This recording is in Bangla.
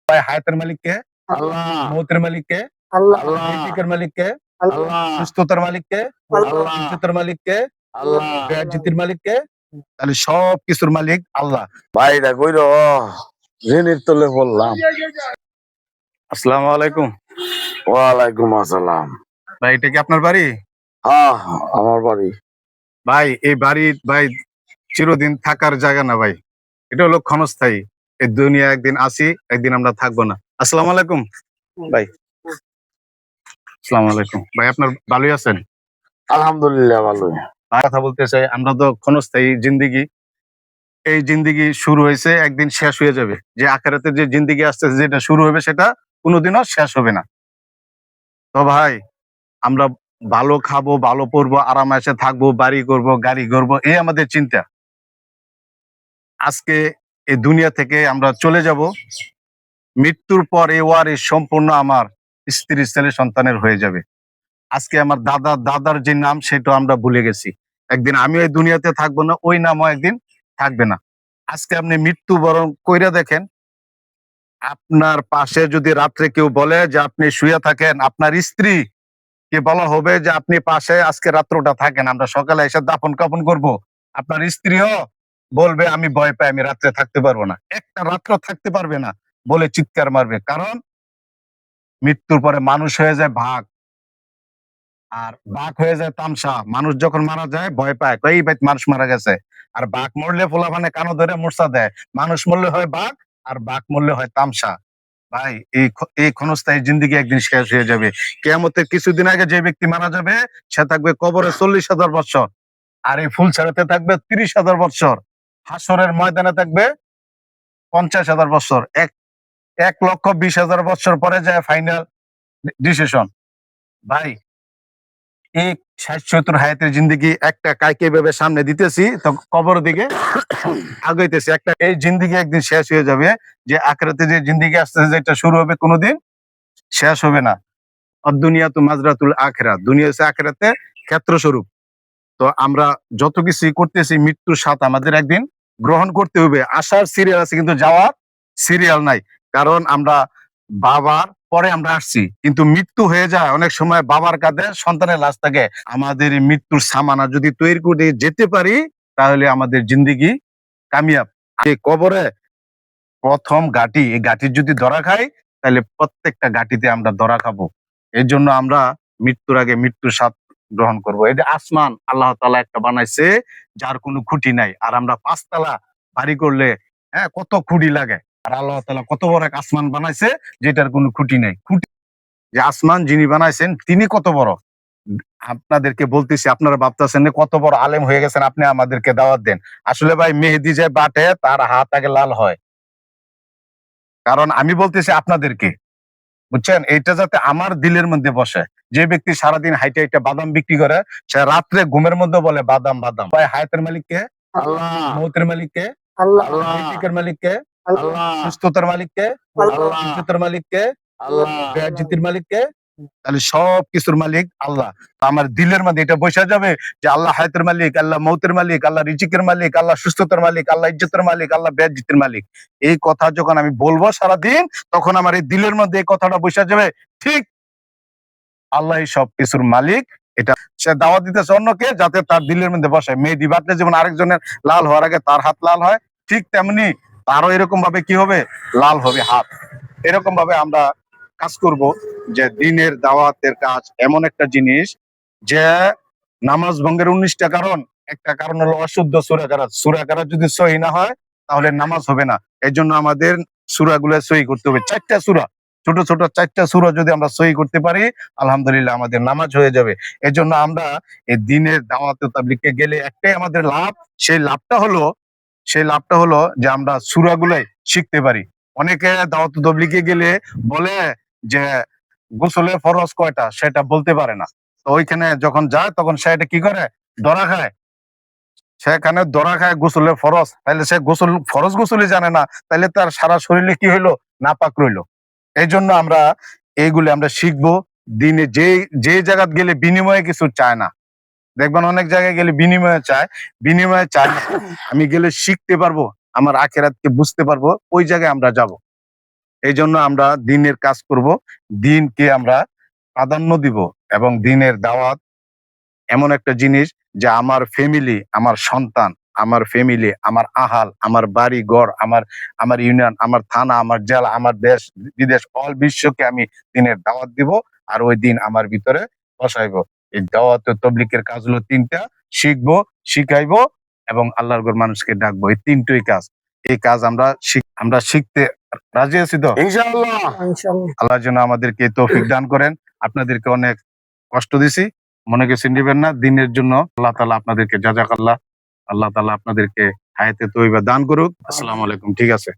ভাই হায়াতের মালিক কে? আল্লাহ। মৌতের মালিক কে? আল্লাহ। রিজিকের মালিক কে? আল্লাহ। সুস্থতার মালিক কে? আল্লাহ। ইজ্জতের মালিক কে? আল্লাহ। বেয়াজ্জতির মালিক কে? তাহলে সব কিছুর মালিক আল্লাহ। ভাই এটা কইরো ঋণের তলে বললাম। আসসালামু আলাইকুম। ওয়ালাইকুম আসসালাম। ভাই এটা কি আপনার বাড়ি? হ্যাঁ, আমার বাড়ি। ভাই এই বাড়ি ভাই চিরদিন থাকার জায়গা না ভাই। এটা হলো ক্ষণস্থায়ী। এই দুনিয়া একদিন আসি, একদিন আমরা থাকবো না। আসসালামু আলাইকুম ভাই। আসসালামু আলাইকুম। ভাই আপনার ভালোই আছেন? আলহামদুলিল্লাহ ভালো। আর কথা বলতে চাই, আমরা তো ক্ষণস্থায়ী জিন্দেগি। এই জিন্দেগি শুরু হয়েছে, একদিন শেষ হয়ে যাবে। যে আখিরাতের যে জিন্দেগি আসতেছে, যেটা শুরু হবে সেটা কোনোদিনও শেষ হবে না। তো ভাই আমরা ভালো খাবো, ভালো পড়বো, আরাম-আয়েশে থাকবো, বাড়ি করবো, গাড়ি করবো, এই আমাদের চিন্তা। আজকে এই দুনিয়া থেকে আমরা চলে যাব। মৃত্যুর পর এই ওয়ারিশ সম্পূর্ণ আমার স্ত্রী, ছেলে, সন্তানের হয়ে যাবে। আজকে আমার দাদার যে নাম সেটা আমরা ভুলে গেছি। একদিন আমিও এই দুনিয়াতে থাকবো না, ওই নামও একদিন থাকবে না। আজকে আপনি মৃত্যুবরণ কইরা দেখেন, আপনার পাশে যদি রাত্রে কেউ বলে যে আপনি শুয়ে থাকেন, আপনার স্ত্রী কে বলা হবে যে আপনি পাশে আজকে রাত্রটা থাকেন, আমরা সকালে এসে দাফন কাফন করবো। আপনার স্ত্রীও বলবে আমি ভয় পাই, আমি রাত্রে থাকতে পারবো না, একটা রাত্র থাকতে পারবে না বলে চিৎকার মারবে। কারণ মৃত্যুর পরে মানুষ হয়ে যায় ভাগ, আর বাঘ হয়ে যায় তামসা। মানুষ যখন মারা যায় ভয় পায়, কই ভাই মানুষ মারা গেছে। আর বাঘ মরলে পোলাপানে কানো ধরে মূর্ছা দেয়। মানুষ মরলে হয় বাঘ, আর বাঘ মরলে হয় তামসা। ভাই এই ক্ষণস্থায়ী জিন্দেগি একদিন শেষ হয়ে যাবে। কিয়ামতের কিছুদিন আগে যে ব্যক্তি মারা যাবে সে থাকবে কবরে 40,000 বছর, আর এই ফুলছড়াতে থাকবে 30,000 বছর, হাসরের ময়দানে থাকবে 50,000 বছর। 1,20,000 বছর পরে যায় ফাইনাল ডিসিশন। ভাই এই 60-70 হায়াতের জিন্দেগি একটা কাইকে ভেবে সামনে দিতেছি, তো কবর দিকে আগাইতেছি। একটা এই জিন্দেগি একদিন শেষ হয়ে যাবে। যে আখিরাতে যে জিন্দেগি আসতেছে, যেটা শুরু হবে কোনোদিন শেষ হবে না। দুনিয়া তো মাজরাতুল আখিরাত, দুনিয়া হচ্ছে আখিরাতে ক্ষেত্রস্বরূপ। তো আমরা যত কিছুই করতেছি মৃত্যুর সাথে আমাদের একদিন গ্রহণ করতে হবে। আসার সিরিয়াল আছে কিন্তু যাওয়ার সিরিয়াল নাই। কারণ আমরা বাবার পরে আমরা আসছি, কিন্তু মৃত্যু হয়ে যায় অনেক সময় বাবার কাঁধে সন্তানের লাশ থাকে। আমাদের এই মৃত্যুর সামানা যদি তৈরি করে যেতে পারি তাহলে আমাদের জিন্দেগি কামিয়াব। এই কবরে প্রথম ঘাটি, এই ঘাটির যদি ধরা খাই তাহলে প্রত্যেকটা ঘাটিতে আমরা ধরা খাবো। এর জন্য আমরা মৃত্যুর আগে মৃত্যুর স্বাদ গ্রহণ করব। এই যে আসমান আল্লাহ তাআলা একটা বানাইছে যার কোনো খুঁটি নাই, আর আমরা ৫ তলা বাড়ি করলে কত খুঁটি লাগে। আর আল্লাহ তাআলা কত বড় এক আসমান বানাইছে যেটার কোনো খুঁটি নাই। খুঁটি যে আসমান যিনি বানাইছেন তিনি কত বড়। আপনাদেরকে বলতেছি, আপনারা ভাবতেছেন যে কত বড় আলেম হয়ে গেছেন, আপনি আমাদেরকে দাওয়াত দেন। আসলে ভাই মেহেদী যে বাটে তার হাত আগে লাল হয়। কারণ আমি বলতেছি আপনাদেরকে, বুঝছেন, এইটা যাতে আমার দিলের মধ্যে বসে। যে ব্যক্তি সারাদিন হাইটে হাইটে বাদাম বিক্রি করে, সে রাত্রে ঘুমের মধ্যে বলে বাদাম বাদাম। ভাই হায়াতের মালিক কে? আল্লাহ। মৌতের মালিক কে? আল্লাহ। রিজিকের মালিক কে? আল্লাহ। সুস্থতার মালিক কে? আল্লাহ। ইজ্জতের মালিক কে? আল্লাহ। বেয়াজ্জতির মালিক কে? তাহলে সব কিছুর মালিক আল্লাহ। আমার দিলের মধ্যে এটা বসে যাবে যে আল্লাহ হায়াতের মালিক, আল্লাহ মৌতের মালিক, আল্লাহ রিজিকের মালিক, আল্লাহ সুস্থতার মালিক, আল্লাহ ইজ্জতের মালিক, আল্লাহ বেয়াজ্জতির মালিক। এই কথা যখন আমি বলবো সারাদিন, তখন আমার এই দিলের মধ্যে এই কথাটা বসে যাবে, ঠিক আল্লাহ সব কিছুর মালিক। এটা সে দাওয়াত দিতেছে অন্যকে যাতে তার দিলের মধ্যে বসে। মেহেদী বাটলে যেমন আরেকজনের লাল হওয়ার আগে তার হাত লাল হয়, ঠিক তেমনি তারও এরকম ভাবে কি হবে, লাল হবে হাত। এরকম ভাবে আমরা কাজ করব। যে দিনের দাওয়াতের কাজ এমন একটা জিনিস যে নামাজ ভঙ্গের 19টা কারণ, একটা কারণ হলো অশুদ্ধ সূরা কেরাত। সূরা কেরাত যদি সহি না হয় তাহলে নামাজ হবে না। এই জন্য আমাদের সূরাগুলো সহি করতে হবে। 4টা সূরা, ছোট ছোট 4টা সূরা যদি আমরা সহি করতে পারি আলহামদুলিল্লাহ আমাদের নামাজ হয়ে যাবে। এই জন্য আমরা এই দিনের দাওয়াতে তাবলীগে গেলে একটাই আমাদের লাভ, সেই লাভটা হলো যে আমরা সূরাগুলাই শিখতে পারি। অনেকে দাওয়াতে তাবলীগে গেলে বলে যে গোসলের ফরজ কয়টা সেটা বলতে পারে না। তো ওইখানে যখন যায় তখন সে এটা কি করে, ধরা খায়। সেখানে ধরা খায় গোসলের ফরজ, তাহলে সে ফরজ গোসলই জানে না, তাহলে তার সারা শরীরে কি হইলো, নাপাক রইলো। এই জন্য আমরা এইগুলি আমরা শিখবো। দিনে যে যে জায়গায় গেলে বিনিময়ে কিছু চায় না, দেখবেন অনেক জায়গায় গেলে বিনিময়ে চায় না। আমি গেলে শিখতে পারবো, আমার আখিরাতকে বুঝতে পারবো, ওই জায়গায় আমরা যাব। এই জন্য আমরা দিনের কাজ করব, দিনকে আমরা প্রাধান্য দিব এবং দিনের দাওয়াত এমন একটা জিনিস যে আমার ফ্যামিলি, আমার সন্তান, আমার ফ্যামিলি, আমার আহাল, আমার বাড়ি ঘর, আমার আমার ইউনিয়ন, আমার থানা, আমার জেলা, আমার দেশ বিদেশ অল বিশ্বকে আমি দিনের দাওয়াত দিব। আর ওই দিন আমার ভিতরে বসাইবো। এই দাওয়াত ও তবলিগের কাজ হলো ৩টা: শিখবো, শিখাইবো এবং আল্লাহর ঘর মানুষকে ডাকবো। এই ৩টোই কাজ। এই কাজ আমরা শিখতে রাজি আছি তো? ইনশাআল্লাহ। আল্লাহ যেন আমাদেরকে তৌফিক দান করেন। আপনাদেরকে অনেক কষ্ট দিছি, মনে কিছু নিবেন না। দিনের জন্য আল্লাহ তাআলা আপনাদেরকে জাযাকাল্লাহ, আল্লাহ তাআলা আপনাদেরকে হায়াতে তৈয়বা দান করুক। আসসালামু আলাইকুম। ঠিক আছে।